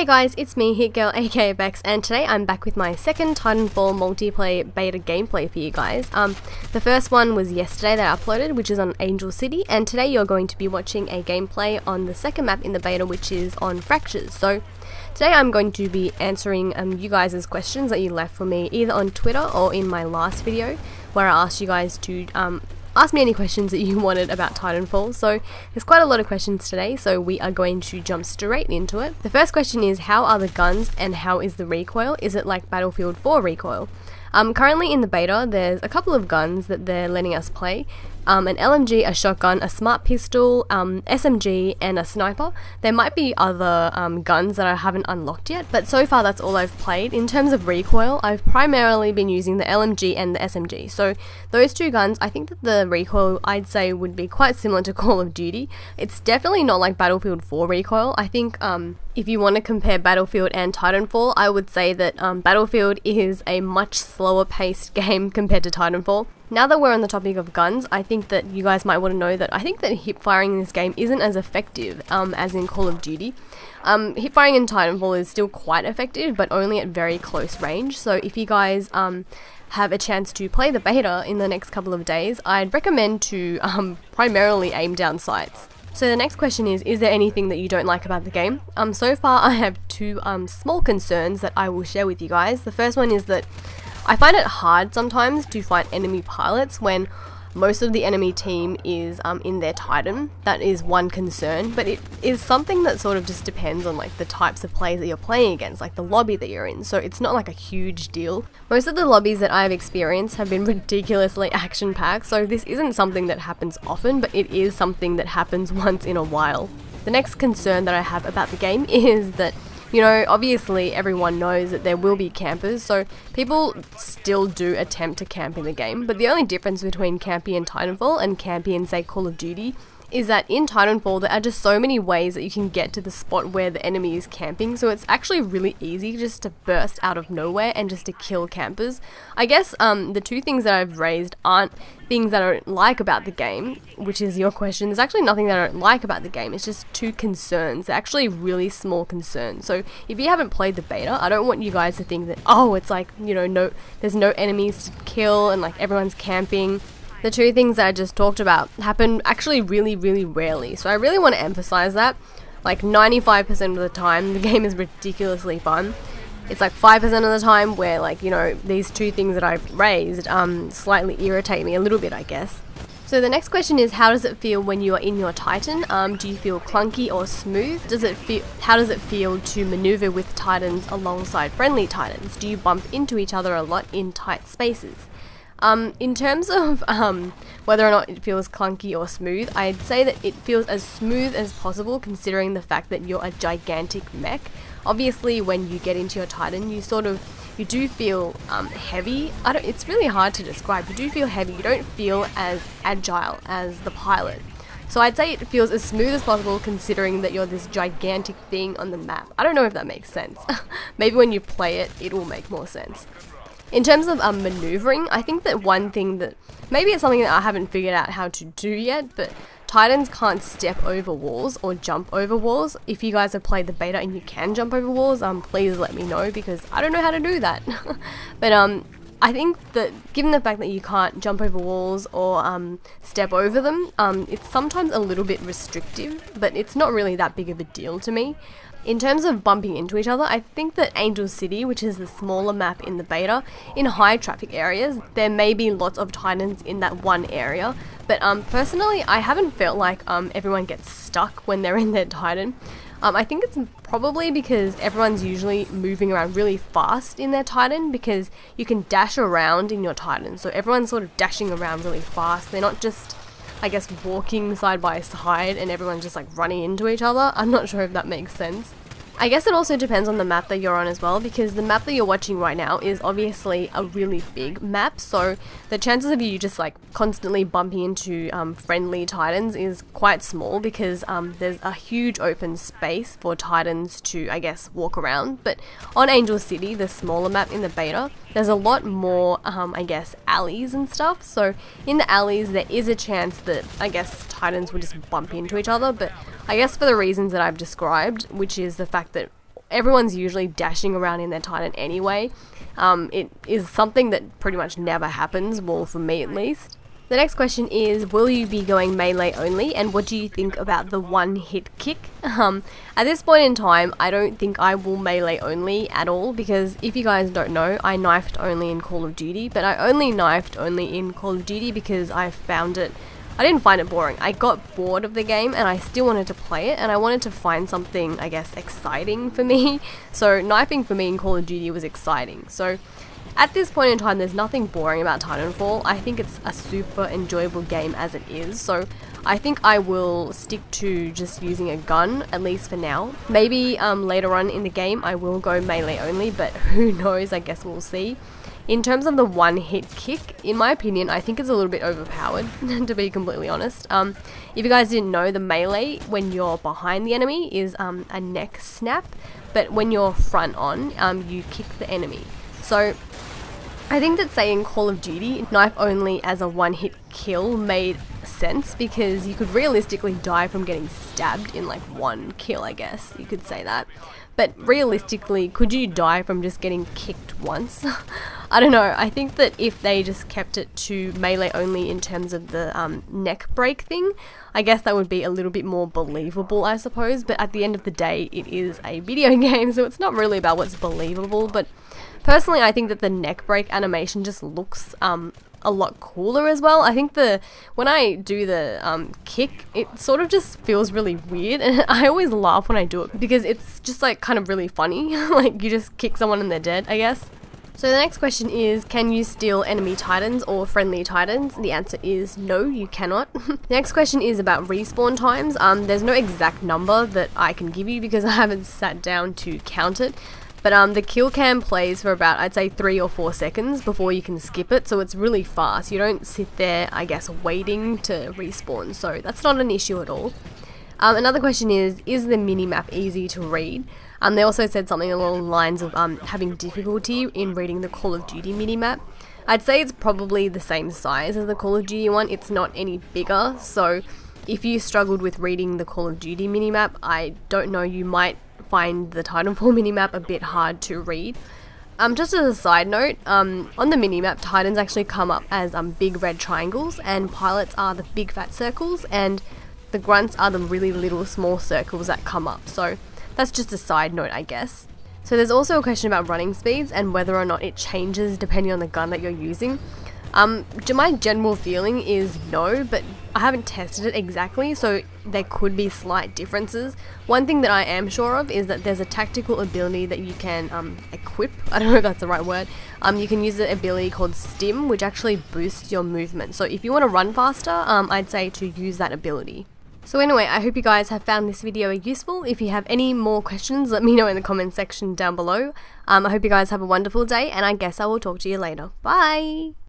Hey guys, it's me, Hitgirl aka Bex, and today I'm back with my second Titanfall multiplayer beta gameplay for you guys. The first one was yesterday that I uploaded, which is on Angel City, and today you're going to be watching a gameplay on the second map in the beta, which is on Fractures. So today I'm going to be answering you guys' questions that you left for me either on Twitter or in my last video, where I asked you guys to ask me any questions that you wanted about Titanfall. So there's quite a lot of questions today, so we are going to jump straight into it. The first question is, how are the guns and how is the recoil? Is it like Battlefield 4 recoil? Currently in the beta, there's a couple of guns that they're letting us play. An LMG, a shotgun, a smart pistol, SMG, and a sniper. There might be other guns that I haven't unlocked yet, but so far that's all I've played. In terms of recoil, I've primarily been using the LMG and the SMG. So those two guns, I think that the recoil, I'd say, would be quite similar to Call of Duty. It's definitely not like Battlefield 4 recoil. I think if you want to compare Battlefield and Titanfall, I would say that Battlefield is a much slower paced game compared to Titanfall. Now that we're on the topic of guns, I think that you guys might want to know that I think that hip firing in this game isn't as effective as in Call of Duty. Hip firing in Titanfall is still quite effective, but only at very close range. So if you guys have a chance to play the beta in the next couple of days, I'd recommend to primarily aim down sights. So the next question is there anything that you don't like about the game? So far I have two small concerns that I will share with you guys. The first one is that I find it hard sometimes to find enemy pilots when most of the enemy team is in their Titan. That is one concern, but it is something that sort of just depends on like the types of players that you're playing against, like the lobby that you're in, so it's not like a huge deal. Most of the lobbies that I've experienced have been ridiculously action-packed, so this isn't something that happens often, but it is something that happens once in a while. The next concern that I have about the game is that, you know, obviously everyone knows that there will be campers, so people still do attempt to camp in the game, but the only difference between camping in Titanfall and camping in, say, Call of Duty is that in Titanfall there are just so many ways that you can get to the spot where the enemy is camping, so it's actually really easy just to burst out of nowhere and just to kill campers. I guess the two things that I've raised aren't things that I don't like about the game, which is your question. There's actually nothing that I don't like about the game, it's just two concerns. They're actually really small concerns. So if you haven't played the beta, I don't want you guys to think that, oh, it's like, you know, there's no enemies to kill and like everyone's camping. The two things that I just talked about happen actually really, really rarely. So I really want to emphasize that. Like 95% of the time, the game is ridiculously fun. It's like 5% of the time where, like, you know, these two things that I've raised slightly irritate me a little bit, I guess. So the next question is, how does it feel when you are in your Titan? Do you feel clunky or smooth? How does it feel to maneuver with Titans alongside friendly Titans? Do you bump into each other a lot in tight spaces? In terms of whether or not it feels clunky or smooth, I'd say that it feels as smooth as possible considering the fact that you're a gigantic mech. Obviously when you get into your Titan, you do feel heavy. It's really hard to describe. You do feel heavy, you don't feel as agile as the pilot. So I'd say it feels as smooth as possible considering that you're this gigantic thing on the map. I don't know if that makes sense. Maybe when you play it, it will make more sense. In terms of maneuvering, I think that one thing that, maybe it's something that I haven't figured out how to do yet, but Titans can't step over walls or jump over walls. If you guys have played the beta and you can jump over walls, please let me know because I don't know how to do that. But I think that given the fact that you can't jump over walls or step over them, it's sometimes a little bit restrictive, but it's not really that big of a deal to me. In terms of bumping into each other, I think that Angel City, which is the smaller map in the beta, in high traffic areas, there may be lots of Titans in that one area, but personally, I haven't felt like everyone gets stuck when they're in their Titan. I think it's probably because everyone's usually moving around really fast in their Titan because you can dash around in your Titan, so everyone's sort of dashing around really fast. They're not just, I guess, walking side by side and everyone's just like running into each other. I'm not sure if that makes sense. I guess it also depends on the map that you're on as well, because the map that you're watching right now is obviously a really big map, so the chances of you just like constantly bumping into friendly Titans is quite small because there's a huge open space for Titans to, I guess, walk around. But on Angel City, the smaller map in the beta, there's a lot more, I guess, alleys and stuff, so in the alleys there is a chance that, I guess, Titans will just bump into each other, but I guess for the reasons that I've described, which is the fact that everyone's usually dashing around in their Titan anyway. It is something that pretty much never happens, well for me at least. The next question is, will you be going melee only, and what do you think about the one-hit kick? At this point in time, I don't think I will melee only at all, because if you guys don't know, I knifed only in Call of Duty, but I only knifed only in Call of Duty because I didn't find it boring. I got bored of the game and I still wanted to play it, and I wanted to find something, I guess, exciting for me. So knifing for me in Call of Duty was exciting. So at this point in time, there's nothing boring about Titanfall. I think it's a super enjoyable game as it is, so I think I will stick to just using a gun, at least for now. Maybe later on in the game I will go melee only, but who knows, I guess we'll see. In terms of the one-hit kick, in my opinion, I think it's a little bit overpowered, to be completely honest. If you guys didn't know, the melee, when you're behind the enemy, is a neck snap, but when you're front on, you kick the enemy. So I think that saying Call of Duty, knife only as a one-hit kill made sense, because you could realistically die from getting stabbed in like one kill, I guess you could say that. But realistically, could you die from just getting kicked once? I don't know. I think that if they just kept it to melee only in terms of the neck break thing, I guess that would be a little bit more believable, I suppose. But at the end of the day, it is a video game, so it's not really about what's believable. But personally, I think that the neck break animation just looks a lot cooler as well. I think when I do the kick, it sort of just feels really weird, and I always laugh when I do it because it's just like kind of really funny. Like you just kick someone and they're dead, I guess. So the next question is, can you steal enemy Titans or friendly Titans? The answer is no, you cannot. The next question is about respawn times. There's no exact number that I can give you because I haven't sat down to count it. But the kill cam plays for about, I'd say, 3 or 4 seconds before you can skip it, so it's really fast. You don't sit there, I guess, waiting to respawn, so that's not an issue at all. Another question is the minimap easy to read? They also said something along the lines of having difficulty in reading the Call of Duty minimap. I'd say it's probably the same size as the Call of Duty one, it's not any bigger, so if you struggled with reading the Call of Duty minimap, I don't know, you might find the Titanfall minimap a bit hard to read. Just as a side note, on the minimap, Titans actually come up as big red triangles, and pilots are the big fat circles, and the grunts are the really little small circles that come up. So that's just a side note, I guess. So there's also a question about running speeds and whether or not it changes depending on the gun that you're using. My general feeling is no, but I haven't tested it exactly, so there could be slight differences. One thing that I am sure of is that there's a tactical ability that you can equip. I don't know if that's the right word. You can use an ability called Stim, which actually boosts your movement. So if you want to run faster, I'd say to use that ability. So anyway, I hope you guys have found this video useful. If you have any more questions, let me know in the comment section down below. I hope you guys have a wonderful day, and I guess I will talk to you later. Bye!